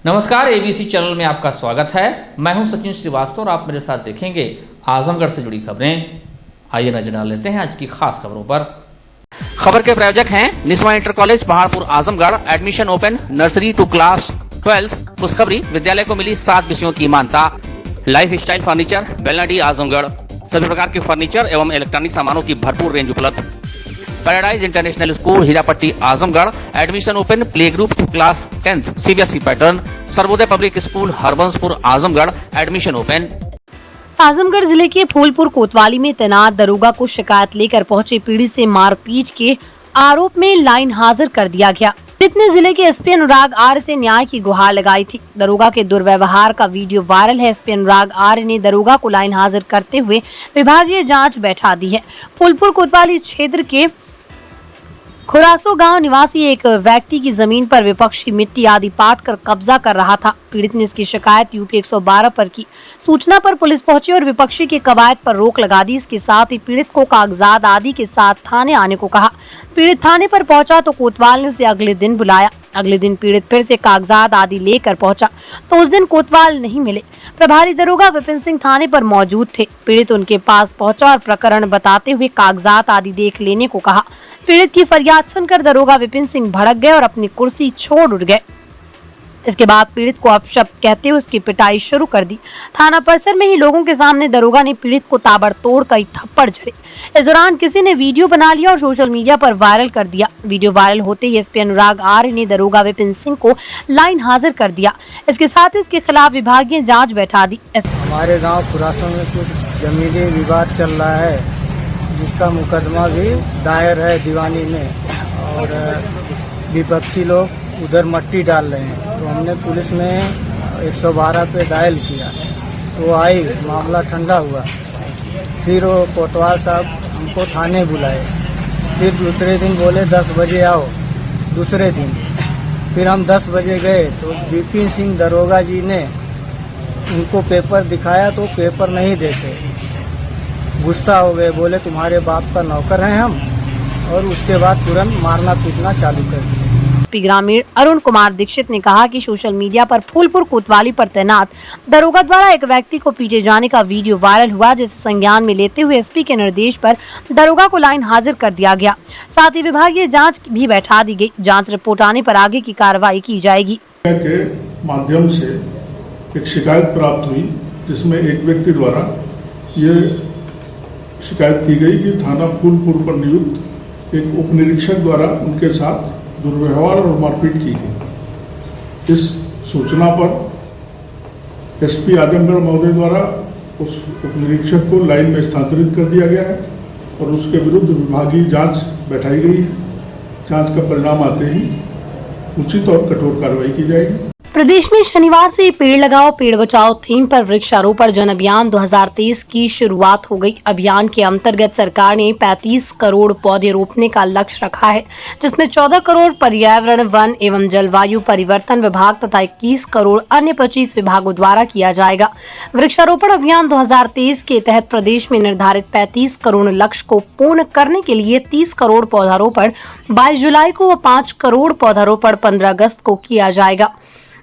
नमस्कार, ABC channel में आपका स्वागत है। मैं हूं सचिन श्रीवास्तव और आप मेरे साथ देखेंगे आजमगढ़ से जुड़ी खबरें। आइए नजर डाल लेते हैं आज की खास खबरों पर। खबर के प्रायोजक हैं Niswa inter college Pahadpur Azamgarh. Admission open, nursery to class 12। खुशखबरी, विद्यालय को मिली 7 विषयों की मान्यता। Life style furniture, Belnadi Azamgarh. सभी प्रकार के फर्नीचर एवं इलेक्ट्रॉनिक सामानों की भरपूर रेंज उपलब्ध। Paradise international school Hirapatti Azamgarh. Admission open, play group to class 10 CBSE pattern. Sarvodaya public school Harbanspur Azamgarh. Admission open. Azamgarh जिले के फूलपुर कोतवाली में तैनात दरोगा को शिकायत लेकर पहुंचे पीड़ित से मारपीट के आरोप में लाइन हाजिर कर दिया गया। पीड़ित ने जिले के एसपी अनुराग आर्य से न्याय की गुहार लगाई थी। दरोगा के दुर्व्यवहार का वीडियो वायरल है। एसपी अनुराग आर्य ने दरोगा को लाइन हाजिर करते हुए विभागीय जांच बैठा दी है। फूलपुर कोतवाली क्षेत्र के खुरासो गांव निवासी एक व्यक्ति की जमीन पर विपक्षी मिट्टी आदि पाट कर कब्जा कर रहा था। पीड़ित ने इसकी शिकायत यूपी 112 पर की। सूचना पर पुलिस पहुंची और विपक्षी की कवायद पर रोक लगा दी। इसके साथ ही पीड़ित को कागजात आदि के साथ थाने आने को कहा। पीड़ित थाने पर पहुंचा तो कोतवाल ने उसे अगले दिन बुलाया। अगले दिन पीड़ित फिर से कागजात आदि लेकर पहुंचा तो उस दिन कोतवाल नहीं मिले। प्रभारी दरोगा विपिन सिंह थाने पर मौजूद थे। पीड़ित उनके पास पहुंचा और प्रकरण बताते हुए कागजात आदि देख लेने को कहा। पीड़ित की फरियाद सुनकर दरोगा विपिन सिंह भड़क गए और अपनी कुर्सी छोड़ उठ गए। इसके बाद पीड़ित को अपशब्द कहते हुए उसकी पिटाई शुरू कर दी। थाना परिसर में ही लोगों के सामने दरोगा ने पीड़ित को ताबड़तोड़ कई थप्पड़ जड़े। इस दौरान किसी ने वीडियो बना लिया और सोशल मीडिया पर वायरल कर दिया। वीडियो वायरल होते ही एसपी अनुराग आर्य ने दरोगा विपिन सिंह को लाइन हाजिर कर दिया। इसके साथ ही इसके खिलाफ विभागीय जाँच बैठा दी। हमारे गाँव खुरासो में कुछ जमीनी विवाद चल रहा है, जिसका मुकदमा भी दायर है दीवानी में, और विपक्षी लोग उधर मट्टी डाल रहे हैं। तो हमने पुलिस में 112 पे डायल किया, वो आई, मामला ठंडा हुआ। फिर वो कोतवाल साहब हमको थाने बुलाए। फिर दूसरे दिन बोले 10 बजे आओ। दूसरे दिन फिर हम 10 बजे गए तो विपिन सिंह दरोगा जी ने उनको पेपर दिखाया तो पेपर नहीं देखे। गुस्सा हो गए, बोले तुम्हारे बाप का नौकर हैं हम, और उसके बाद तुरंत मारना पीटना चालू कर दिया। एसपी ग्रामीण अरुण कुमार दीक्षित ने कहा कि सोशल मीडिया पर फूलपुर कोतवाली पर तैनात दरोगा द्वारा एक व्यक्ति को पीटे जाने का वीडियो वायरल हुआ, जिसे संज्ञान में लेते हुए एसपी के निर्देश पर दरोगा को लाइन हाजिर कर दिया गया। साथ ही विभागीय जाँच भी बैठा दी गयी। जाँच रिपोर्ट आने पर आगे की कार्रवाई की जाएगी। के माध्यम से एक शिकायत प्राप्त हुई, जिसमें एक व्यक्ति द्वारा ये शिकायत की गई कि थाना फूलपुर पर नियुक्त एक उप निरीक्षक द्वारा उनके साथ दुर्व्यवहार और मारपीट की गई। इस सूचना पर एसपी आजमगढ़ महोदय द्वारा उस उप निरीक्षक को लाइन में स्थानांतरित कर दिया गया है और उसके विरुद्ध विभागीय जांच बैठाई गई है। जांच का परिणाम आते ही उचित और कठोर कार्रवाई की जाएगी। प्रदेश में शनिवार से पेड़ लगाओ पेड़ बचाओ थीम पर वृक्षारोपण जन अभियान 2023 की शुरुआत हो गई। अभियान के अंतर्गत सरकार ने 35 करोड़ पौधे रोपने का लक्ष्य रखा है, जिसमें 14 करोड़ पर्यावरण, वन एवं जलवायु परिवर्तन विभाग तथा 21 करोड़ अन्य 25 विभागों द्वारा किया जाएगा। वृक्षारोपण अभियान 2023 के तहत प्रदेश में निर्धारित 35 करोड़ लक्ष्य को पूर्ण करने के लिए 30 करोड़ पौधारोपण 22 जुलाई को व 5 करोड़ पौधारोपण 15 अगस्त को किया जाएगा।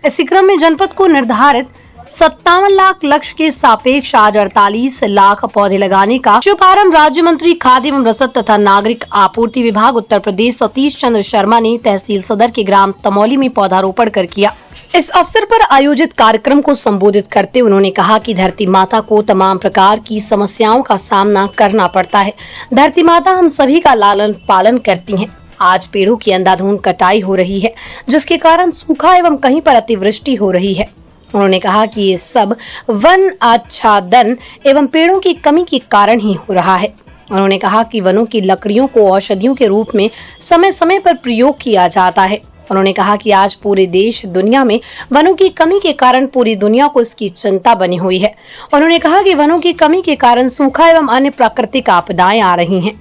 इसी क्रम में जनपद को निर्धारित 57 लाख लक्ष्य के सापेक्ष आज 48 लाख पौधे लगाने का शुभारंभ राज्य मंत्री खाद्य एवं रसद तथा नागरिक आपूर्ति विभाग उत्तर प्रदेश सतीश चंद्र शर्मा ने तहसील सदर के ग्राम तमौली में पौधारोपण कर किया। इस अवसर पर आयोजित कार्यक्रम को संबोधित करते उन्होंने कहा कि धरती माता को तमाम प्रकार की समस्याओं का सामना करना पड़ता है। धरती माता हम सभी का लालन पालन करती है। आज पेड़ों की अंधाधुंध कटाई हो रही है, जिसके कारण सूखा एवं कहीं पर अतिवृष्टि हो रही है। उन्होंने कहा कि ये सब वन आच्छादन एवं पेड़ों की कमी के कारण ही हो रहा है। उन्होंने कहा कि वनों की लकड़ियों को औषधियों के रूप में समय समय पर प्रयोग किया जाता है। उन्होंने कहा कि आज पूरे देश दुनिया में वनों की कमी के कारण पूरी दुनिया को इसकी चिंता बनी हुई है। उन्होंने कहा कि वनों की कमी के कारण सूखा एवं अन्य प्राकृतिक आपदाएं आ रही हैं।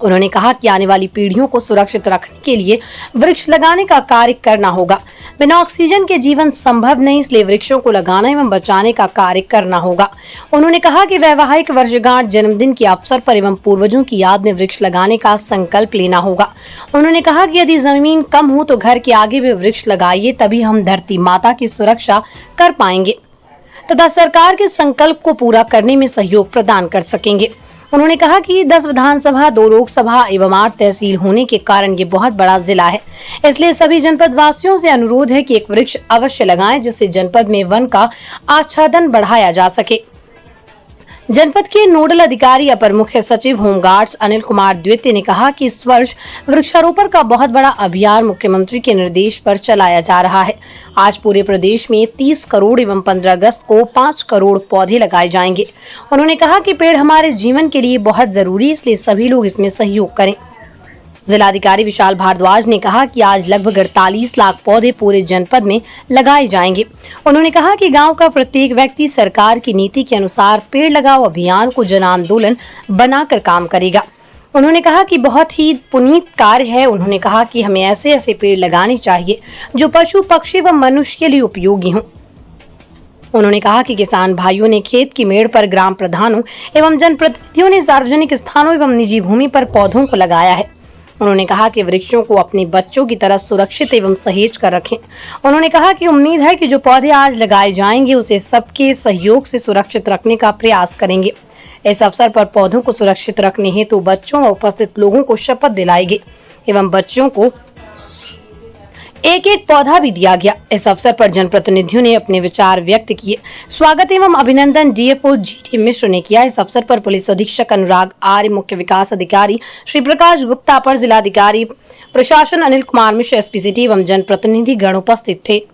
उन्होंने कहा कि आने वाली पीढ़ियों को सुरक्षित रखने के लिए वृक्ष लगाने का कार्य करना होगा। बिना ऑक्सीजन के जीवन संभव नहीं, इसलिए वृक्षों को लगाना एवं बचाने का कार्य करना होगा। उन्होंने कहा कि वैवाहिक वर्षगांठ, जन्मदिन के अवसर पर एवं पूर्वजों की याद में वृक्ष लगाने का संकल्प लेना होगा। उन्होंने कहा कि यदि जमीन कम हो तो घर के आगे भी वृक्ष लगाइए, तभी हम धरती माता की सुरक्षा कर पाएंगे तथा सरकार के संकल्प को पूरा करने में सहयोग प्रदान कर सकेंगे। उन्होंने कहा कि 10 विधानसभा, 2 लोकसभा एवं 8 तहसील होने के कारण ये बहुत बड़ा जिला है, इसलिए सभी जनपद वासियों से अनुरोध है कि एक वृक्ष अवश्य लगाएं, जिससे जनपद में वन का आच्छादन बढ़ाया जा सके। जनपद के नोडल अधिकारी अपर मुख्य सचिव होमगार्ड्स अनिल कुमार द्वितीय ने कहा कि इस वर्ष वृक्षारोपण का बहुत बड़ा अभियान मुख्यमंत्री के निर्देश पर चलाया जा रहा है। आज पूरे प्रदेश में 30 करोड़ एवं 15 अगस्त को 5 करोड़ पौधे लगाए जाएंगे। उन्होंने कहा कि पेड़ हमारे जीवन के लिए बहुत जरूरी है, इसलिए सभी लोग इसमें सहयोग करें। जिलाधिकारी विशाल भारद्वाज ने कहा कि आज लगभग 48 लाख पौधे पूरे जनपद में लगाए जाएंगे। उन्होंने कहा कि गांव का प्रत्येक व्यक्ति सरकार की नीति के अनुसार पेड़ लगाओ अभियान को जन आंदोलन बनाकर काम करेगा। उन्होंने कहा कि बहुत ही पुनीत कार्य है। उन्होंने कहा कि हमें ऐसे ऐसे पेड़ लगाने चाहिए जो पशु, पक्षी एवं मनुष्य के लिए उपयोगी हों। उन्होंने कहा कि किसान भाइयों ने खेत की मेड़ पर ग्राम प्रधानों एवं जनप्रतिनिधियों ने सार्वजनिक स्थानों एवं निजी भूमि पर पौधों को लगाया है। उन्होंने कहा कि वृक्षों को अपने बच्चों की तरह सुरक्षित एवं सहेज कर रखें। उन्होंने कहा कि उम्मीद है कि जो पौधे आज लगाए जाएंगे उसे सबके सहयोग से सुरक्षित रखने का प्रयास करेंगे। इस अवसर पर पौधों को सुरक्षित रखने हेतु बच्चों व उपस्थित लोगों को शपथ दिलाएगी एवं बच्चों को एक पौधा भी दिया गया। इस अवसर पर जनप्रतिनिधियों ने अपने विचार व्यक्त किए। स्वागत एवं अभिनंदन डीएफओ जीटी मिश्र ने किया। इस अवसर पर पुलिस अधीक्षक अनुराग आर्य, मुख्य विकास अधिकारी श्री प्रकाश गुप्ता, अपर जिलाधिकारी प्रशासन अनिल कुमार मिश्र, एसपी सिटी एवं जनप्रतिनिधि गण उपस्थित थे।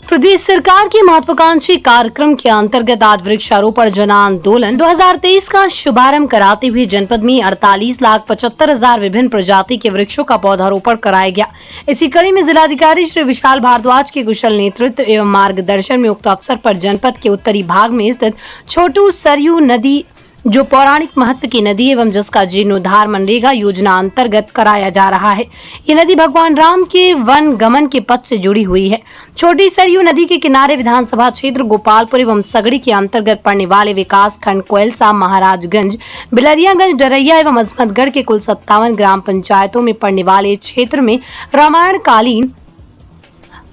प्रदेश सरकार की महत्वाकांक्षी कार्यक्रम के अंतर्गत आज वृक्षारोपण जन आंदोलन 2023 का शुभारंभ कराते हुए जनपद में 48,75,000 विभिन्न प्रजाति के वृक्षों का पौधारोपण कराया गया। इसी कड़ी में जिलाधिकारी श्री विशाल भारद्वाज के कुशल नेतृत्व एवं मार्गदर्शन में उक्त अवसर पर जनपद के उत्तरी भाग में स्थित छोटू सरयू नदी, जो पौराणिक महत्व की नदी एवं जिसका जीर्णोद्धार मनरेगा योजना अंतर्गत कराया जा रहा है। ये नदी भगवान राम के वन गमन के पथ से जुड़ी हुई है। छोटी सरयू नदी के किनारे विधानसभा क्षेत्र गोपालपुर एवं सगड़ी के अंतर्गत पड़ने वाले विकास खंड कोयलसा, महाराजगंज, बिलरियागंज, डरैया एवं अजमतगढ़ के कुल 57 ग्राम पंचायतों में पड़ने वाले क्षेत्र में रामायण कालीन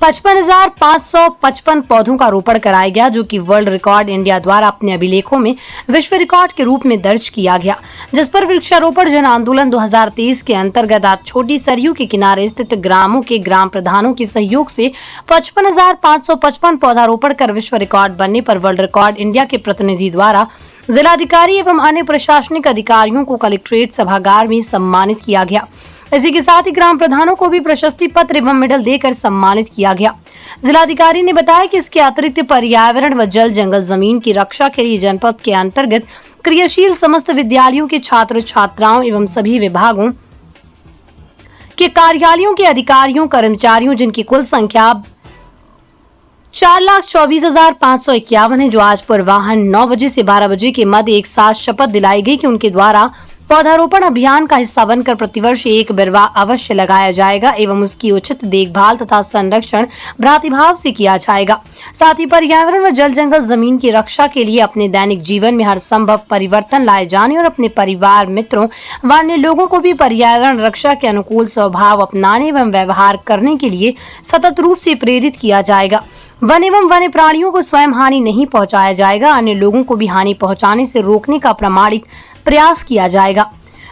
55,555 पौधों का रोपण कराया गया, जो कि वर्ल्ड रिकॉर्ड इंडिया द्वारा अपने अभिलेखों में विश्व रिकॉर्ड के रूप में दर्ज किया गया। जिस पर वृक्षारोपण जन आंदोलन 2023 के अंतर्गत आज छोटी सरयू के किनारे स्थित ग्रामों के ग्राम प्रधानों के सहयोग से 55,555 पौधारोपण कर विश्व रिकॉर्ड बनने पर वर्ल्ड रिकॉर्ड इंडिया के प्रतिनिधि द्वारा जिलाधिकारी एवं अन्य प्रशासनिक अधिकारियों को कलेक्ट्रेट सभागार में सम्मानित किया गया। इसी के साथ ही ग्राम प्रधानों को भी प्रशस्ति पत्र एवं मेडल देकर सम्मानित किया गया। जिलाधिकारी ने बताया कि इसके अतिरिक्त पर्यावरण व जल जंगल जमीन की रक्षा के लिए जनपद के अंतर्गत क्रियाशील समस्त विद्यालयों के छात्र छात्राओं एवं सभी विभागों के कार्यालयों के अधिकारियों कर्मचारियों, जिनकी कुल संख्या 4,24,551 है, जो आज पूर्वाह्न 9 बजे से 12 बजे के मध्य एक साथ शपथ दिलाई गई कि उनके द्वारा पौधारोपण अभियान का हिस्सा बनकर प्रतिवर्ष एक बिरवा अवश्य लगाया जाएगा एवं उसकी उचित देखभाल तथा संरक्षण भ्रातृभाव से किया जाएगा। साथ ही पर्यावरण व जल जंगल जमीन की रक्षा के लिए अपने दैनिक जीवन में हर संभव परिवर्तन लाए जाने और अपने परिवार, मित्रों व अन्य लोगों को भी पर्यावरण रक्षा के अनुकूल स्वभाव अपनाने एवं व्यवहार करने के लिए सतत रूप से प्रेरित किया जाएगा। वन एवं वन्य प्राणियों को स्वयं हानि नहीं पहुंचाया जाएगा, अन्य लोगों को भी हानि पहुंचाने से रोकने का प्रामाणिक प्रयास किया जाएगा।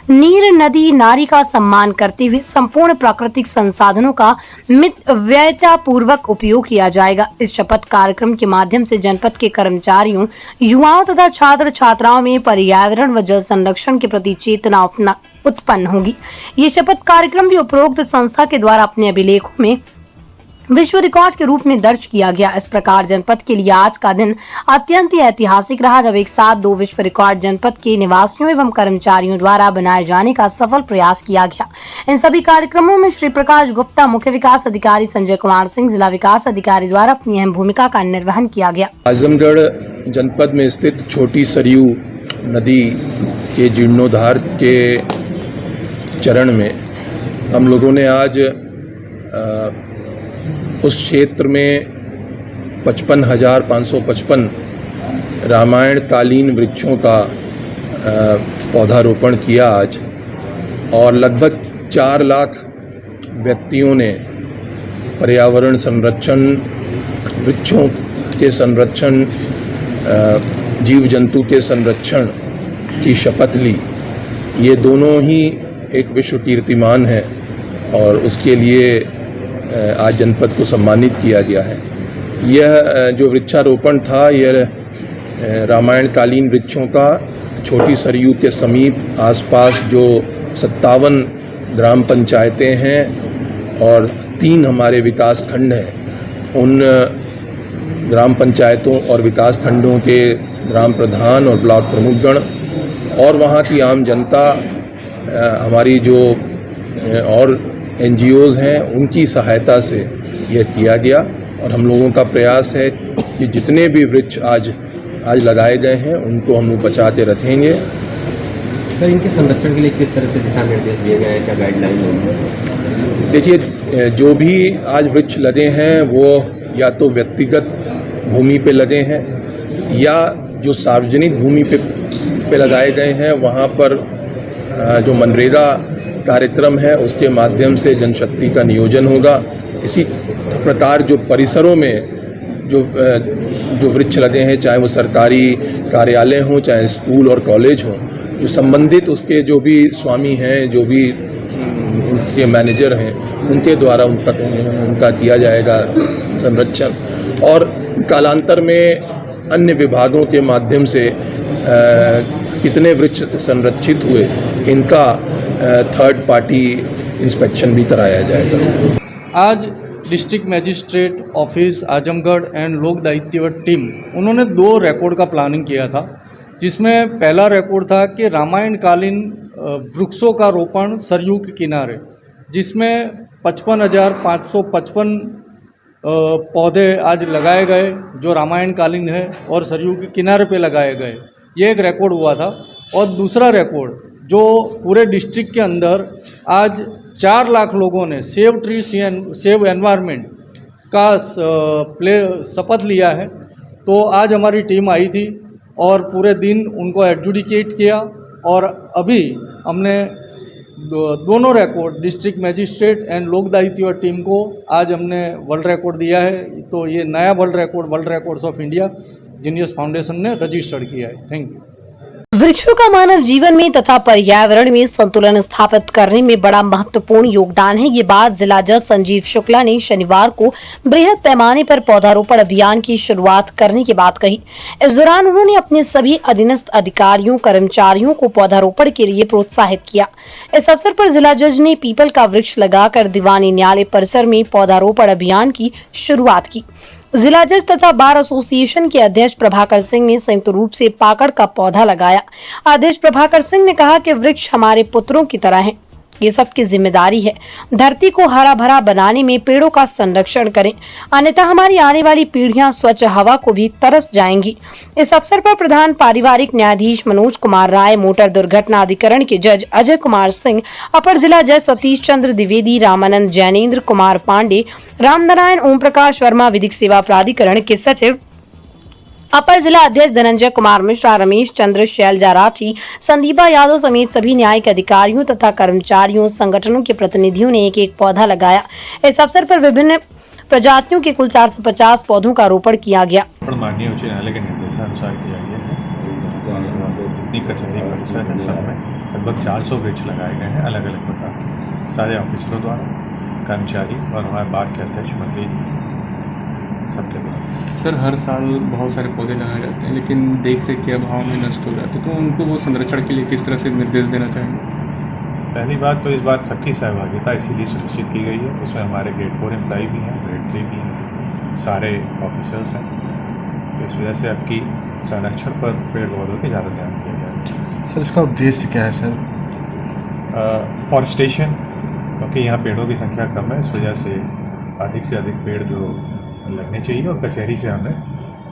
नीर, नदी, नारी का सम्मान करते हुए संपूर्ण प्राकृतिक संसाधनों का मितव्ययता पूर्वक उपयोग किया जाएगा। इस शपथ कार्यक्रम के माध्यम से जनपद के कर्मचारियों, युवाओं तथा छात्र छात्राओं में पर्यावरण व जल संरक्षण के प्रति चेतना उत्पन्न होगी। ये शपथ कार्यक्रम भी उपरोक्त संस्था के द्वारा अपने अभिलेखों में विश्व रिकॉर्ड के रूप में दर्ज किया गया। इस प्रकार जनपद के लिए आज का दिन अत्यंत ही ऐतिहासिक रहा, जब एक साथ 2 विश्व रिकॉर्ड जनपद के निवासियों एवं कर्मचारियों द्वारा बनाए जाने का सफल प्रयास किया गया। इन सभी कार्यक्रमों में श्री प्रकाश गुप्ता, मुख्य विकास अधिकारी संजय कुमार सिंह, जिला विकास अधिकारी द्वारा अपनी अहम भूमिका का निर्वहन किया गया। आजमगढ़ जनपद में स्थित छोटी सरयू नदी के जीर्णोद्धार के चरण में हम लोगों ने आज उस क्षेत्र में 55,555 रामायण कालीन वृक्षों का पौधारोपण किया आज, और लगभग 4 लाख व्यक्तियों ने पर्यावरण संरक्षण, वृक्षों के संरक्षण, जीव जंतु के संरक्षण की शपथ ली। ये दोनों ही एक विश्व कीर्तिमान है और उसके लिए आज जनपद को सम्मानित किया गया है। यह जो वृक्षारोपण था, यह रामायण कालीन वृक्षों का छोटी सरयू के समीप आसपास जो 57 ग्राम पंचायतें हैं और 3 हमारे विकास खंड हैं, उन ग्राम पंचायतों और विकास खंडों के ग्राम प्रधान और ब्लॉक प्रमुखगण और वहाँ की आम जनता, हमारी जो और NGOs हैं, उनकी सहायता से यह किया गया। और हम लोगों का प्रयास है कि जितने भी वृक्ष आज लगाए गए हैं उनको हम लोग बचा के रखेंगे। सर, इनके संरक्षण के लिए किस तरह से दिशा निर्देश दिए गए हैं, क्या गाइडलाइन होंगे? देखिए, जो भी आज वृक्ष लगे हैं वो या तो व्यक्तिगत भूमि पे लगे हैं या जो सार्वजनिक भूमि पे लगाए गए हैं, वहाँ पर जो मनरेगा कार्यक्रम है उसके माध्यम से जनशक्ति का नियोजन होगा। इसी प्रकार जो परिसरों में जो वृक्ष लगे हैं, चाहे वो सरकारी कार्यालय हों, चाहे स्कूल और कॉलेज हों, जो संबंधित उसके जो भी स्वामी हैं, जो भी उनके मैनेजर हैं, उनके द्वारा उनका किया जाएगा संरक्षण। और कालांतर में अन्य विभागों के माध्यम से कितने वृक्ष संरक्षित हुए, इनका थर्ड पार्टी इंस्पेक्शन भी कराया जाएगा। आज district magistrate office Azamgarh and लोक दायित्व टीम, उन्होंने 2 रिकॉर्ड का प्लानिंग किया था, जिसमें पहला रिकॉर्ड था कि रामायण कालीन वृक्षों का रोपण सरयू के किनारे, जिसमें 55,555 पौधे आज लगाए गए जो रामायण कालीन है और सरयू के किनारे पे लगाए गए। ये एक रिकॉर्ड हुआ था। और दूसरा रिकॉर्ड जो पूरे डिस्ट्रिक्ट के अंदर आज 4 लाख लोगों ने सेव ट्री सेव एनवायरनमेंट का शपथ लिया है। तो आज हमारी टीम आई थी और पूरे दिन उनको एडजुडिकेट किया, और अभी हमने दोनों रिकॉर्ड डिस्ट्रिक्ट मजिस्ट्रेट एंड लोक दायित्व टीम को आज हमने वर्ल्ड रिकॉर्ड दिया है। तो ये नया world records of India genius foundation ने रजिस्टर्ड किया है। Thank you. वृक्षों का मानव जीवन में तथा पर्यावरण में संतुलन स्थापित करने में बड़ा महत्वपूर्ण योगदान है। ये बात जिला जज संजीव शुक्ला ने शनिवार को बृहद पैमाने पर पौधारोपण अभियान की शुरुआत करने के बाद कही। इस दौरान उन्होंने अपने सभी अधीनस्थ अधिकारियों कर्मचारियों को पौधारोपण के लिए प्रोत्साहित किया। इस अवसर पर जिला जज ने पीपल का वृक्ष लगाकर दीवानी न्यायालय परिसर में पौधारोपण अभियान की शुरुआत की। जिला जज तथा बार एसोसिएशन के अध्यक्ष प्रभाकर सिंह ने संयुक्त रूप से पाकड़ का पौधा लगाया। अध्यक्ष प्रभाकर सिंह ने कहा कि वृक्ष हमारे पुत्रों की तरह हैं। ये सबकी जिम्मेदारी है धरती को हरा भरा बनाने में पेड़ों का संरक्षण करें, अन्यथा हमारी आने वाली पीढ़ियां स्वच्छ हवा को भी तरस जाएंगी। इस अवसर पर प्रधान पारिवारिक न्यायाधीश मनोज कुमार राय, मोटर दुर्घटना अधिकरण के जज अजय कुमार सिंह, अपर जिला जज सतीश चंद्र द्विवेदी, रामानंद, जैनेन्द्र कुमार पांडे, रामनारायण, ओम प्रकाश वर्मा, विधिक सेवा प्राधिकरण के सचिव, अपर जिला अध्यक्ष धनंजय कुमार मिश्रा, रमेश चंद्र, शैलजा राठी, संदीपा यादव समेत सभी न्यायिक अधिकारियों तथा कर्मचारियों, संगठनों के प्रतिनिधियों ने एक एक पौधा लगाया। इस अवसर पर विभिन्न प्रजातियों के कुल 450 पौधों का रोपण किया गया। माननीय उच्च न्यायालय के निर्देशानुसार किया गया है। जितनी कचहरी परिसर है सब में लगभग 400 वृक्ष लगाए गए हैं अलग अलग प्रकार के, सारे ऑफिसरों द्वारा, कर्मचारी और हमारे बार के अध्यक्ष मंत्री सबके द्वारा। सर, हर साल बहुत सारे पौधे लगाए जाते हैं लेकिन देख रेख के अभाव में नष्ट हो जाते हैं, तो उनको वो संरक्षण के लिए किस तरह से निर्देश देना चाहेंगे? पहली बात तो इस बार सबकी सहभागिता इसीलिए सुनिश्चित की गई है। उसमें हमारे ग्रेड 4 एम्प्लॉई भी हैं, ग्रेड 3 भी हैं, सारे ऑफिसर्स हैं। तो इस वजह से आपकी संरक्षण पर पेड़ पौधों की ज़्यादा ध्यान दिया जाएगा। सर, इसका उद्देश्य क्या है सर? फॉरेस्टेशन, क्योंकि यहाँ पेड़ों की संख्या कम है, इस वजह से अधिक से अधिक पेड़ जो लगने चाहिए। और कचहरी से हमने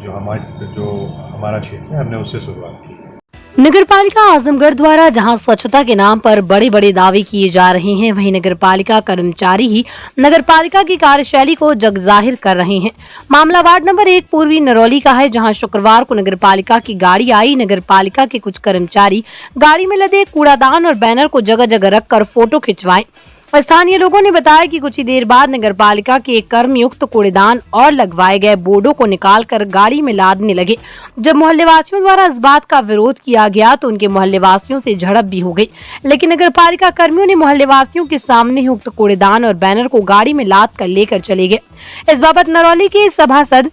जो हमारा क्षेत्र है हमने उससे शुरुआत की है। नगरपालिका आजमगढ़ द्वारा जहां स्वच्छता के नाम पर बड़े बड़े दावे किए जा रहे हैं, वहीं नगरपालिका कर्मचारी ही नगरपालिका की कार्यशैली को जगजाहिर कर रहे हैं। मामला वार्ड नंबर 1 पूर्वी नरौली का है, जहां शुक्रवार को नगरपालिका की गाड़ी आई। नगरपालिका के कुछ कर्मचारी गाड़ी में लदे कूड़ादान और बैनर को जगह जगह रखकर फोटो खिंचवाए। स्थानीय लोगों ने बताया कि कुछ ही देर बाद नगरपालिका के एक कर्मयुक्त कूड़ेदान और लगवाए गए बोर्डों को निकालकर गाड़ी में लादने लगे। जब मोहल्लेवासियों द्वारा इस बात का विरोध किया गया तो उनके मोहल्लेवासियों से झड़प भी हो गई, लेकिन नगरपालिका कर्मियों ने मोहल्लेवासियों के सामने उक्त कूड़ेदान और बैनर को गाड़ी में लाद कर लेकर चले गए। इस बाबत नरौली के सभासद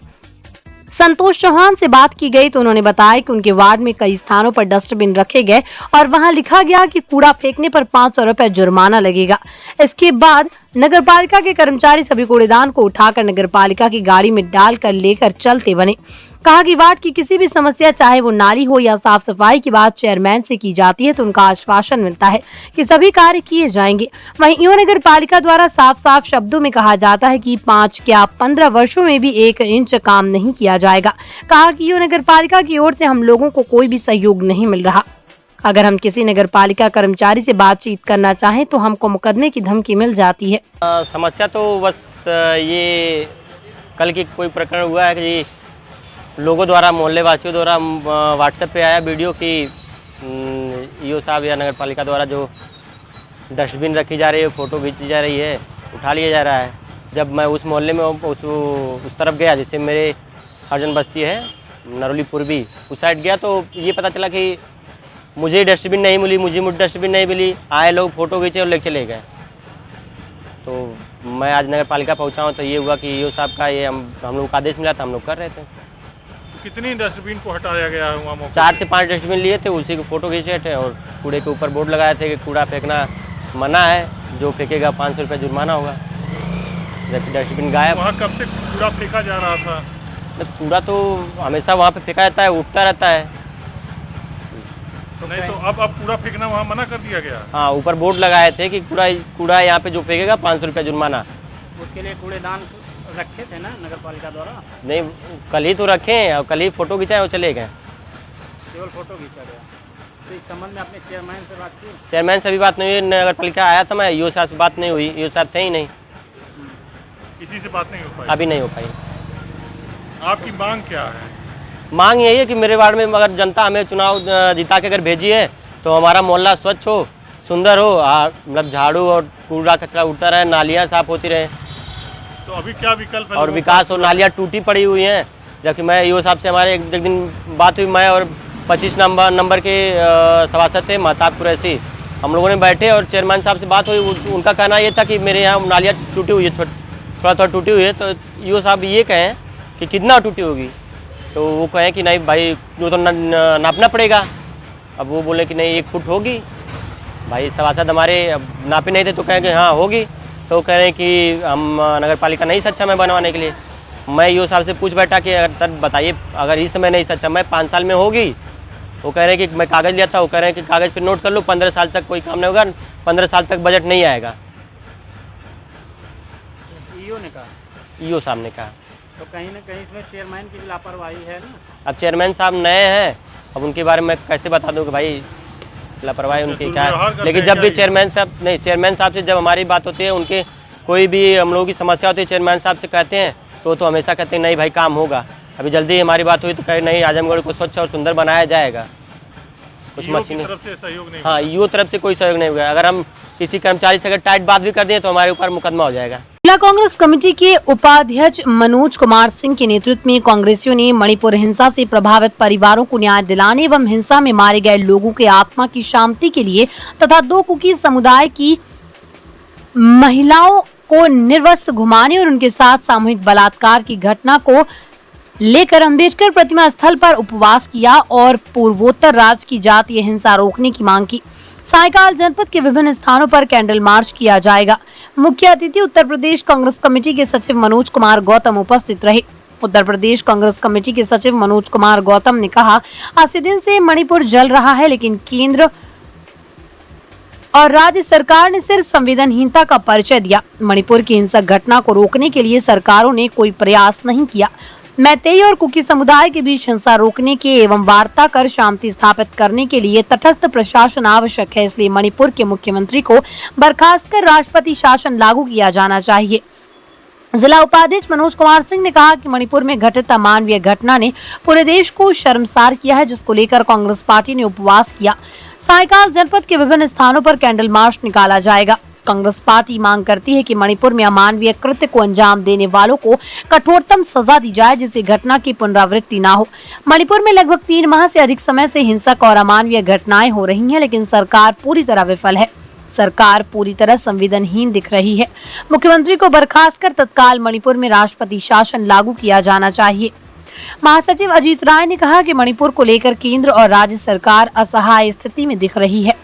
संतोष चौहान से बात की गई तो उन्होंने बताया कि उनके वार्ड में कई स्थानों पर डस्टबिन रखे गए और वहां लिखा गया कि कूड़ा फेंकने पर 500 रुपए जुर्माना लगेगा। इसके बाद नगरपालिका के कर्मचारी सभी कूड़ेदान को उठाकर नगरपालिका की गाड़ी में डालकर लेकर चलते बने। कहा कि वार्ड की किसी भी समस्या, चाहे वो नाली हो या साफ सफाई की बात चेयरमैन से की जाती है तो उनका आश्वासन मिलता है कि सभी कार्य किए जाएंगे। वहीं ईओ नगरपालिका द्वारा साफ साफ शब्दों में कहा जाता है कि 5 क्या 15 वर्षों में भी 1 इंच काम नहीं किया जाएगा। कहा कि ईओ नगरपालिका की ओर से हम लोगों को कोई भी सहयोग नहीं मिल रहा। अगर हम किसी नगरपालिका कर्मचारी से बातचीत करना चाहें तो हमको मुकदमे की धमकी मिल जाती है। समस्या तो बस ये कल की कोई प्रकरण हुआ है कि लोगों द्वारा, मोहल्ले वासियों द्वारा व्हाट्सएप पे आया वीडियो कि ईओ साहब या नगरपालिका द्वारा जो डस्टबिन रखी जा रही है, फ़ोटो खींची जा रही है, उठा लिया जा रहा है। जब मैं उस मोहल्ले में उस तरफ गया, जिससे मेरे हरजन बस्ती है नरौली पूर्वी, उस साइड गया तो ये पता चला कि मुझे डस्टबिन नहीं मिली, मुझे डस्टबिन नहीं मिली। आए लोग फ़ोटो खींचे और ले चले गए। तो मैं आज नगरपालिका पहुँचा हूँ तो ये हुआ कि ईओ साहब का ये हम लोग का आदेश मिला था, हम लोग कर रहे थे। कितनी डस्टबिन को हटाया गया है वहाँ? 4 से 5 डस्टबिन लिए थे, उसी को फोटो खींचे थे और कूड़े के ऊपर बोर्ड लगाए थे कि कूड़ा फेंकना मना है, जो फेंकेगा 500 रुपये जुर्माना होगा। जबकि डस्टबिन गायब। वहाँ कब से कूड़ा फेंका जा रहा था? कूड़ा तो हमेशा वहाँ पे फेंका जाता है, उठता रहता है। तो नहीं तो अब कूड़ा फेंकना वहाँ मना कर दिया गया? हाँ, ऊपर बोर्ड लगाए थे कि कूड़ा यहाँ पे जो फेंकेगा 500 रुपये जुर्माना। उसके लिए कूड़ेदान रखे थे ना नगरपालिका द्वारा? नहीं, कल ही तो रखे हैं और कल ही फोटो खिंचाए और चले गए। केवल फोटो खींचा गया। तो इस संबंध में अपने चेयरमैन से बात की? चेयरमैन से भी बात नहीं हुई। नगरपालिका आया था मैं, ईओ साहब से बात नहीं हुई, ईओ साहब थे ही नहीं। किसी से बात नहीं हो पाई? अभी नहीं हो पाई। आपकी मांग क्या है? मांग यही है कि मेरे वार्ड में अगर जनता हमें चुनाव जिता के अगर भेजी है तो हमारा मोहल्ला स्वच्छ हो, सुंदर हो, मतलब झाड़ू और कूड़ा कचरा उठता रहे, नालियाँ साफ होती रहे। तो अभी क्या विकल्प है? और विकास और नालियाँ टूटी पड़ी हुई हैं। जबकि मैं ईओ साहब से हमारे एक दिन बात हुई, मैं और 25 नंबर के सभासद थे महताब कुरैशी, हम लोगों ने बैठे और चेयरमैन साहब से बात हुई। उनका कहना ये था कि मेरे यहाँ नालियाँ टूटी हुई है, थोड़ा टूटी हुई है। तो ईओ साहब ये कहें कि कितना टूटी होगी, तो वो कहें कि नहीं भाई वो तो नापना पड़ेगा। अब वो बोले कि नहीं 1 फुट होगी। भाई सभासद हमारे नापे नहीं थे तो कहें कि हाँ होगी। तो कह रहे हैं कि हम नगरपालिका नहीं सक्षम है बनवाने के लिए। मैं ईओ साहब से पूछ बैठा कि अगर सर बताइए अगर इस समय नहीं सक्षम है 5 साल में होगी। वो कह रहे हैं कि मैं कागज़ लिया था, वो कह रहे हैं कि कागज़ पे नोट कर लो 15 साल तक कोई काम नहीं होगा, 15 साल तक बजट नहीं आएगा। ईओ ने कहा? ईओ साहब ने कहा। तो कहीं ना कहीं इसमें चेयरमैन की लापरवाही है ना? अब चेयरमैन साहब नए हैं, अब उनके बारे में कैसे बता दूँ कि भाई लापरवाही उनकी क्या है। लेकिन जब भी चेयरमैन साहब से जब हमारी बात होती है, उनके कोई भी हम लोगों की समस्या होती है, चेयरमैन साहब से कहते हैं तो हमेशा कहते हैं नहीं भाई काम होगा। अभी जल्दी हमारी बात हुई तो कहे नहीं आजमगढ़ को स्वच्छ और सुंदर बनाया जाएगा। कुछ मशीनें तरफ से सहयोग नहीं? हाँ, ईओ तरफ से कोई सहयोग नहीं हुआ। अगर हम किसी कर्मचारी से अगर टाइट बात भी कर दें तो हमारे ऊपर मुकदमा हो जाएगा। जिला कांग्रेस कमेटी के उपाध्यक्ष मनोज कुमार सिंह के नेतृत्व में कांग्रेसियों ने मणिपुर हिंसा से प्रभावित परिवारों को न्याय दिलाने एवं हिंसा में मारे गए लोगों के आत्मा की शांति के लिए तथा 2 कुकी समुदाय की महिलाओं को निर्वस्त्र घुमाने और उनके साथ सामूहिक बलात्कार की घटना को लेकर अम्बेडकर प्रतिमा स्थल पर उपवास किया और पूर्वोत्तर राज्य की जातीय हिंसा रोकने की मांग की। सायकाल जनपद के विभिन्न स्थानों पर कैंडल मार्च किया जाएगा। मुख्य अतिथि उत्तर प्रदेश कांग्रेस कमेटी के सचिव मनोज कुमार गौतम उपस्थित रहे। उत्तर प्रदेश कांग्रेस कमेटी के सचिव मनोज कुमार गौतम ने कहा, आज दिन से मणिपुर जल रहा है, लेकिन केंद्र और राज्य सरकार ने सिर्फ संवेदनहीनता का परिचय दिया। मणिपुर की हिंसक घटना को रोकने के लिए सरकारों ने कोई प्रयास नहीं किया। मैतेई और कुकी समुदाय के बीच हिंसा रोकने के एवं वार्ता कर शांति स्थापित करने के लिए तटस्थ प्रशासन आवश्यक है। इसलिए मणिपुर के मुख्यमंत्री को बर्खास्त कर राष्ट्रपति शासन लागू किया जाना चाहिए। जिला उपाध्यक्ष मनोज कुमार सिंह ने कहा कि मणिपुर में घटित अमानवीय घटना ने पूरे देश को शर्मसार किया है, जिसको लेकर कांग्रेस पार्टी ने उपवास किया। सायकाल जनपद के विभिन्न स्थानों पर कैंडल मार्च निकाला जाएगा। कांग्रेस पार्टी मांग करती है कि मणिपुर में अमानवीय कृत्य को अंजाम देने वालों को कठोरतम सजा दी जाए, जिससे घटना की पुनरावृत्ति न हो। मणिपुर में लगभग 3 माह से अधिक समय से हिंसक और अमानवीय घटनाएं हो रही हैं, लेकिन सरकार पूरी तरह विफल है। सरकार पूरी तरह संवेदनहीन दिख रही है। मुख्यमंत्री को बर्खास्त कर तत्काल मणिपुर में राष्ट्रपति शासन लागू किया जाना चाहिए। महासचिव अजीत राय ने कहा कि मणिपुर को लेकर केंद्र और राज्य सरकार असहाय स्थिति में दिख रही है।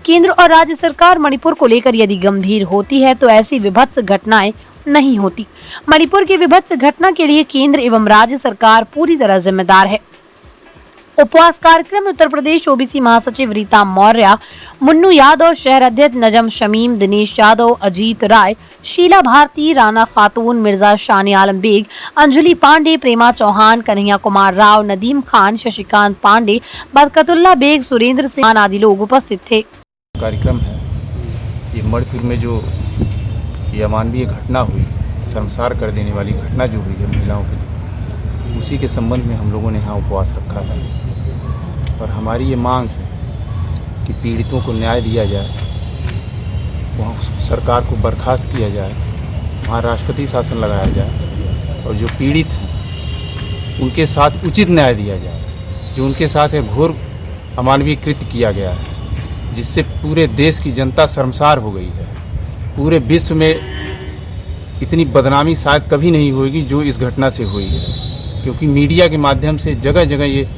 केंद्र और राज्य सरकार मणिपुर को लेकर यदि गंभीर होती है तो ऐसी विभत्स घटनाएं नहीं होती। मणिपुर की विभत्स घटना के लिए केंद्र एवं राज्य सरकार पूरी तरह जिम्मेदार है। उपवास कार्यक्रम में उत्तर प्रदेश ओबीसी महासचिव रीता मौर्य, मुन्नू यादव, शहर अध्यक्ष नजम शमीम, दिनेश यादव, अजीत राय, शीला भारती, राना खातून, मिर्जा शानी आलम बेग, अंजलि पांडे, प्रेमा चौहान, कन्हैया कुमार राव, नदीम खान, शशिकांत पांडे, बरकतुल्ला बेग, सुरेंद्र सिंह आदि लोग उपस्थित थे। कार्यक्रम है ये मणिपुर में जो ये अमानवीय घटना हुई, शर्मसार कर देने वाली घटना जो हुई है महिलाओं की, उसी के संबंध में हम लोगों ने यहाँ उपवास रखा है और हमारी ये मांग है कि पीड़ितों को न्याय दिया जाए, वहाँ सरकार को बर्खास्त किया जाए, वहाँ राष्ट्रपति शासन लगाया जाए और जो पीड़ित हैं उनके साथ उचित न्याय दिया जाए। जो उनके साथ है घोर अमानवीय कृत्य किया गया है, जिससे पूरे देश की जनता शर्मसार हो गई है। पूरे विश्व में इतनी बदनामी शायद कभी नहीं होगी जो इस घटना से हुई है, क्योंकि मीडिया के माध्यम से जगह जगह ये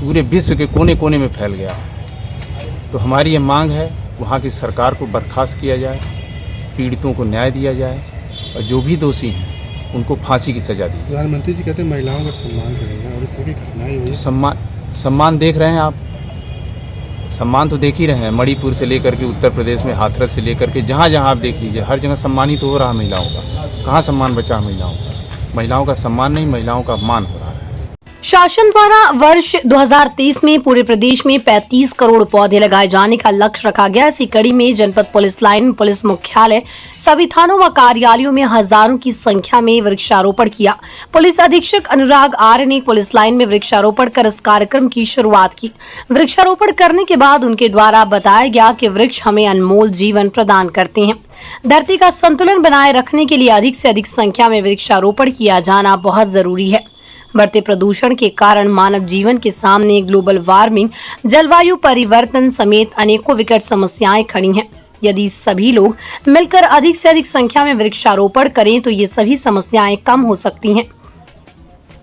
पूरे विश्व के कोने कोने में फैल गया है। तो हमारी ये मांग है वहाँ की सरकार को बर्खास्त किया जाए, पीड़ितों को न्याय दिया जाए और जो भी दोषी हैं उनको फांसी की सजा दी। प्रधानमंत्री जी कहते हैं महिलाओं का सम्मान करेंगे और इस तरह की घटनाएं हुई। सम्मान देख रहे हैं आप, सम्मान तो देख ही रहे हैं। मणिपुर से लेकर के उत्तर प्रदेश में हाथरस से लेकर के जहाँ जहाँ आप देख लीजिए, हर जगह सम्मानित हो रहा है महिलाओं का। कहाँ सम्मान बचा महिलाओं का? महिलाओं का सम्मान नहीं, महिलाओं का अपमान हो रहा है। शासन द्वारा वर्ष 2023 में पूरे प्रदेश में 35 करोड़ पौधे लगाए जाने का लक्ष्य रखा गया। इसी कड़ी में जनपद पुलिस लाइन, पुलिस मुख्यालय, सभी थानों व कार्यालयों में हजारों की संख्या में वृक्षारोपण किया। पुलिस अधीक्षक अनुराग आर्य ने पुलिस लाइन में वृक्षारोपण कर इस कार्यक्रम की शुरुआत की। वृक्षारोपण करने के बाद उनके द्वारा बताया गया कि वृक्ष हमें अनमोल जीवन प्रदान करते हैं। धरती का संतुलन बनाए रखने के लिए अधिक से अधिक संख्या में वृक्षारोपण किया जाना बहुत जरूरी है। बढ़ते प्रदूषण के कारण मानव जीवन के सामने ग्लोबल वार्मिंग, जलवायु परिवर्तन समेत अनेकों विकट समस्याएं खड़ी हैं। यदि सभी लोग मिलकर अधिक से अधिक संख्या में वृक्षारोपण करें तो ये सभी समस्याएं कम हो सकती हैं।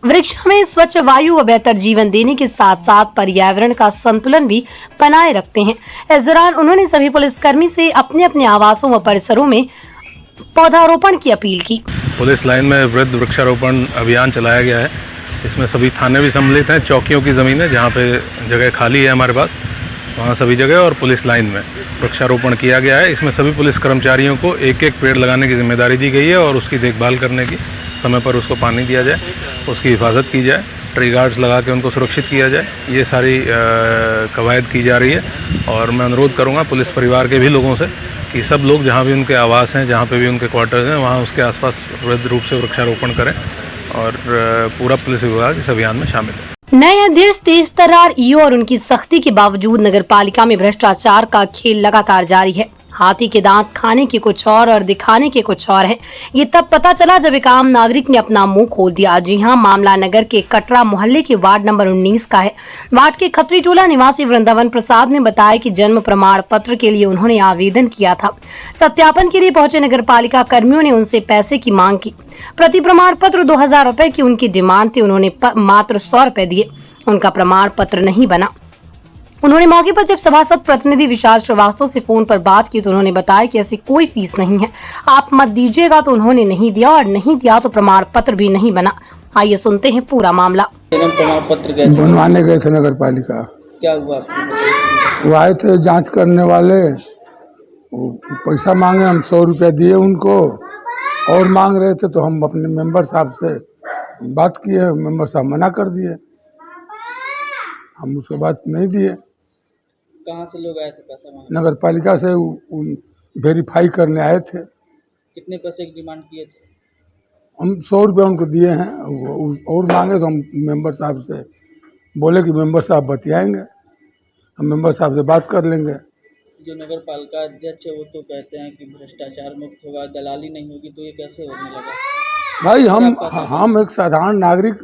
वृक्ष हमें स्वच्छ वायु व बेहतर जीवन देने के साथ साथ पर्यावरण का संतुलन भी बनाए रखते हैं। इस दौरान उन्होंने सभी पुलिसकर्मी से अपने अपने आवासों व परिसरों में पौधारोपण की अपील की। पुलिस लाइन में वृद्ध वृक्षारोपण अभियान चलाया गया है। इसमें सभी थाने भी सम्मिलित हैं, चौकियों की ज़मीन है जहाँ पे जगह खाली है हमारे पास, वहाँ सभी जगह और पुलिस लाइन में वृक्षारोपण किया गया है। इसमें सभी पुलिस कर्मचारियों को एक एक पेड़ लगाने की जिम्मेदारी दी गई है और उसकी देखभाल करने की, समय पर उसको पानी दिया जाए, उसकी हिफाजत की जाए, ट्री गार्ड्स लगा के उनको सुरक्षित किया जाए। ये सारी कवायद की जा रही है और मैं अनुरोध करूँगा पुलिस परिवार के भी लोगों से कि सब लोग जहाँ भी उनके आवास हैं, जहाँ पे भी उनके क्वार्टर्स हैं, वहाँ उसके आसपास वृद्ध रूप से वृक्षारोपण करें और पूरा पुलिस विभाग इस अभियान में शामिल है। नए अध्यक्ष तेज तर्रार ईओ और उनकी सख्ती के बावजूद नगरपालिका में भ्रष्टाचार का खेल लगातार जारी है। हाथी के दांत खाने के कुछ और दिखाने के कुछ और है। ये तब पता चला जब एक आम नागरिक ने अपना मुंह खोल दिया। जी हां, मामला नगर के कटरा मोहल्ले के वार्ड नंबर 19 का है। वार्ड के खत्री टोला निवासी वृंदावन प्रसाद ने बताया कि जन्म प्रमाण पत्र के लिए उन्होंने आवेदन किया था। सत्यापन के लिए पहुंचे नगरपालिका कर्मियों ने उनसे पैसे की मांग की। प्रति प्रमाण पत्र 2000 रुपए की उनकी डिमांड थी। उन्होंने मात्र 100 रुपए दिए। उनका प्रमाण पत्र नहीं बना। उन्होंने मौके पर जब सभासद प्रतिनिधि विशाल श्रीवास्तव से फोन पर बात की तो उन्होंने बताया कि ऐसी कोई फीस नहीं है, आप मत दीजिएगा। तो उन्होंने नहीं दिया और नहीं दिया तो प्रमाण पत्र भी नहीं बना। आइए सुनते हैं पूरा मामला। प्रमाण पत्र बनवाने गए थे नगर पालिका। क्या हुआ? वो आए थे जांच करने वाले, पैसा मांगे, हम 100 रुपया दिए उनको और मांग रहे थे तो हम अपने मेंबर साहब से बात किए, मेंबर साहब मना कर दिए, हम उसके बाद नहीं दिए। कहाँ से लोग आए थे पैसा मांगने? नगर पालिका से वेरीफाई करने आए थे। कितने पैसे की डिमांड किए थे? हम 100 रुपये उनको दिए हैं, और मांगे तो हम मेंबर साहब से बोले कि मेंबर साहब बतियाएंगे, हम मेंबर साहब से बात कर लेंगे। जो नगर पालिका अध्यक्ष है वो तो कहते हैं कि भ्रष्टाचार मुक्त होगा, दलाली नहीं होगी, तो ये कैसे होने लगा? भाई हम एक साधारण नागरिक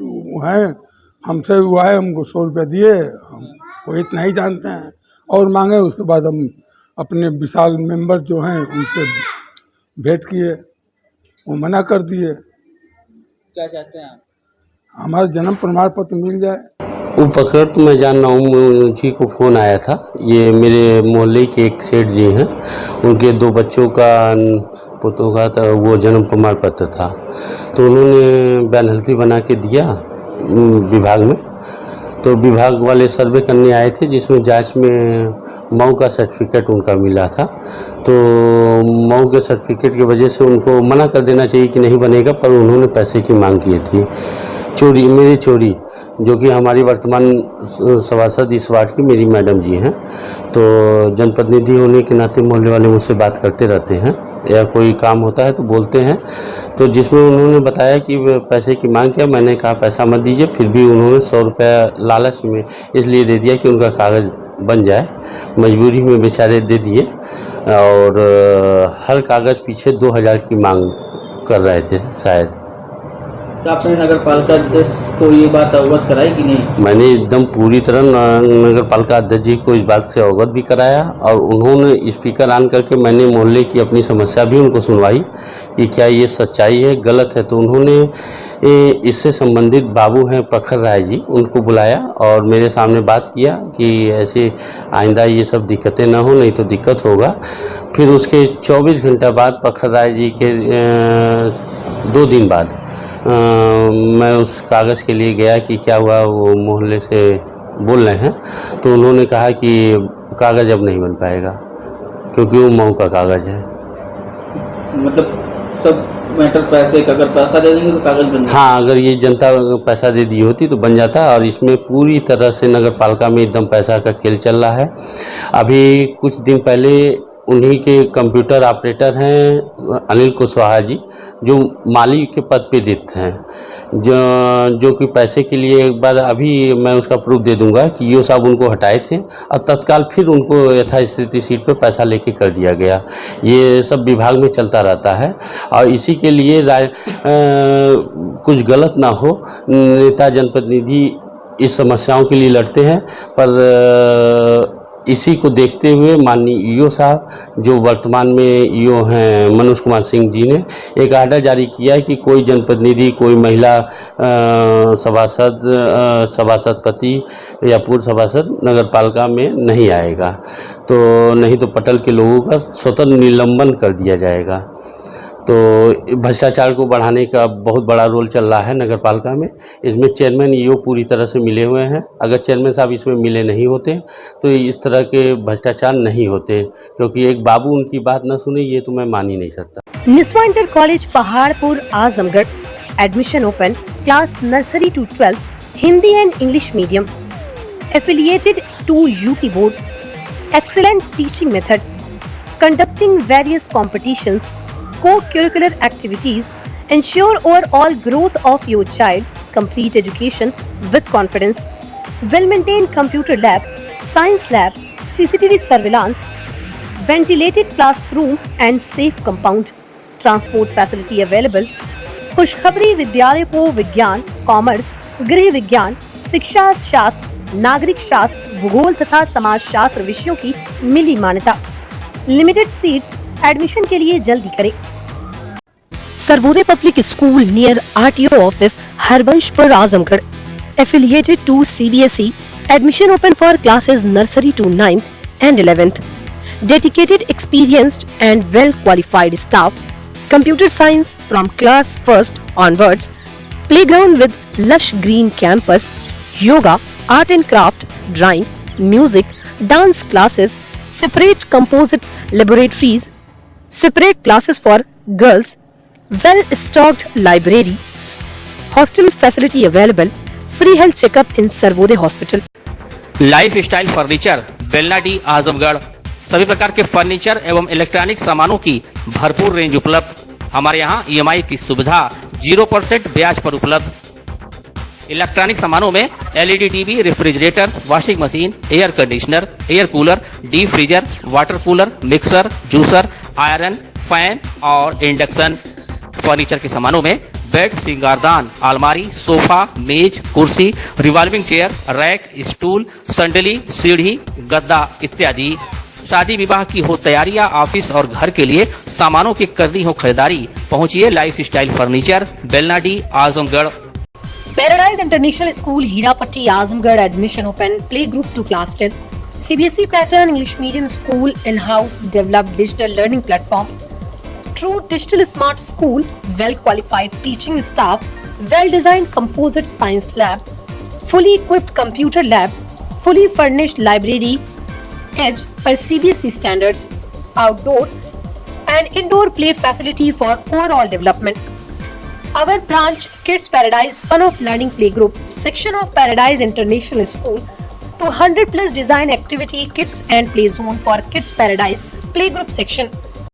हैं, हमसे हुआ है, हमको 100 रुपये दिए, हम वो इतना ही जानते हैं, और मांगे उसके बाद हम अपने विशाल मेंबर जो हैं उनसे भेंट किए, वो मना कर दिए। क्या चाहते हैं आप? हमारा जन्म प्रमाण पत्र मिल जाए। वो पकड़ तो मैं जान रहा हूँ, मुझी को फ़ोन आया था, ये मेरे मोहल्ले के एक सेठ जी हैं, उनके 2 बच्चों का पुतों का था, वो जन्म प्रमाण पत्र था, तो उन्होंने बयान हल्फी बना के दिया विभाग में, तो विभाग वाले सर्वे करने आए थे, जिसमें जांच में मऊ का सर्टिफिकेट उनका मिला था, तो मऊ के सर्टिफिकेट की वजह से उनको मना कर देना चाहिए कि नहीं बनेगा, पर उन्होंने पैसे की मांग की थी। मेरी चोरी जो कि हमारी वर्तमान सभासद इस वार्ड की मेरी मैडम जी हैं, तो जनप्रतिनिधि होने के नाते मोहल्ले वाले मुझसे बात करते रहते हैं, या कोई काम होता है तो बोलते हैं, तो जिसमें उन्होंने बताया कि पैसे की मांग किया, मैंने कहा पैसा मत दीजिए, फिर भी उन्होंने 100 रुपया लालच में इसलिए दे दिया कि उनका कागज़ बन जाए, मजबूरी में बेचारे दे दिए, और हर कागज़ पीछे 2000 की मांग कर रहे थे शायद। तो आपने नगर पालिका अध्यक्ष को ये बात अवगत कराई कि नहीं? मैंने एकदम पूरी तरह नगर पालिका अध्यक्ष जी को इस बात से अवगत भी कराया, और उन्होंने स्पीकर ऑन करके मैंने मोहल्ले की अपनी समस्या भी उनको सुनवाई कि क्या ये सच्चाई है, गलत है, तो उन्होंने इससे संबंधित बाबू हैं प्रखर राय जी, उनको बुलाया और मेरे सामने बात किया कि ऐसे आइंदा ये सब दिक्कतें ना हो, नहीं तो दिक्कत होगा। फिर उसके 24 घंटा बाद प्रखर राय जी के 2 दिन बाद मैं उस कागज़ के लिए गया कि क्या हुआ, वो मोहल्ले से बोल रहे हैं, तो उन्होंने कहा कि कागज़ अब नहीं बन पाएगा क्योंकि वो मऊ का कागज़ है। मतलब सब मैटर पैसे का, अगर पैसा दे देंगे तो कागज़ बन जाएगा? हाँ, अगर ये जनता पैसा दे दी होती तो बन जाता, और इसमें पूरी तरह से नगर पालिका में एकदम पैसा का खेल चल रहा है। अभी कुछ दिन पहले उन्हीं के कंप्यूटर ऑपरेटर हैं अनिल कुशवाहा जी, जो माली के पद पे रिक्त हैं, जो कि पैसे के लिए एक बार अभी मैं उसका प्रूफ दे दूंगा कि ईओ साहब उनको हटाए थे और तत्काल फिर उनको यथास्थिति सीट पे पैसा लेके कर दिया गया। ये सब विभाग में चलता रहता है, और इसी के लिए कुछ गलत ना हो, नेता जनप्रतिनिधि इस समस्याओं के लिए लड़ते हैं, पर इसी को देखते हुए माननीय ईओ साहब, जो वर्तमान में ईओ हैं मनोज कुमार सिंह जी, ने एक आर्डर जारी किया है कि कोई जनप्रतिनिधि, कोई महिला सभासद पति या पूर्व सभासद नगर पालिका में नहीं आएगा, तो नहीं तो पटल के लोगों का स्वतः निलंबन कर दिया जाएगा। तो भ्रष्टाचार को बढ़ाने का बहुत बड़ा रोल चल रहा है नगर पालिका में। इसमें चेयरमैन ईओ पूरी तरह से मिले हुए हैं। अगर चेयरमैन साहब इसमें मिले नहीं होते तो इस तरह के भ्रष्टाचार नहीं होते, क्योंकि एक बाबू उनकी बात न सुने, ये तो मैं मान ही नहीं सकता। Niswa inter college Pahadpur Azamgarh, admission open, class nursery to 12, Hindi and English medium, affiliated to UP board, excellent teaching method, conducting various competitions, co-curricular activities, ensure overall growth of your child, complete education with confidence, well-maintained computer lab, science lab, CCTV surveillance, ventilated classroom and safe compound, transport facility available। खुशखबरी विद्यालय को विज्ञान, commerce, गृह विज्ञान, शिक्षा शास्त्र, नागरिक शास्त्र, भूगोल तथा समाज शास्त्र विषयों की मिली मान्यता। लिमिटेड सीट्स, एडमिशन के लिए जल्दी करें। Sarvodaya public school near RTO office, Harbanspur, Azamgarh, affiliated to CBSE, admission open for classes nursery to 9th and 11th, dedicated, experienced and well qualified staff, computer science from class 1st onwards, playground with lush green campus, yoga, art and craft, drawing, music, dance classes, separate composite laboratories, separate classes for girls, well stocked library, Hostel facility available. Free health checkup in Sarvodaya Hospital. Life style furniture, Belnadi, Azamgarh. सभी प्रकार के furniture एवं electronic सामानों की भरपूर range उपलब्ध। हमारे यहाँ EMI की सुविधा 0% ब्याज पर उपलब्ध। इलेक्ट्रॉनिक सामानों में LED TV, refrigerator, washing machine, air conditioner, air cooler, deep freezer, water cooler, mixer, juicer, iron, fan और इंडक्शन। फर्नीचर के सामानों में बेड, सिंगारदान, अलमारी, सोफा, मेज, कुर्सी, रिवॉल्विंग चेयर, रैक, स्टूल, संडली, सीढ़ी, गद्दा इत्यादि। शादी विवाह की हो तैयारी या ऑफिस और घर के लिए सामानों की करनी हो खरीदारी, पहुंचिए life style furniture, Belnadi, Azamgarh. Paradise International School, Hirapatti, Azamgarh. Admission open. Play group to class 10. CBSE pattern English medium school. In-house developed digital learning platform. True digital smart school. Well qualified teaching staff. Well designed composite science lab. Fully equipped computer lab. Fully furnished library. Edge per CBSE standards. Outdoor and indoor play facility for overall development. Our branch Kids Paradise Fun of Learning Playgroup section of Paradise International School 200+ design activity kits and play zone for Kids Paradise Playgroup section.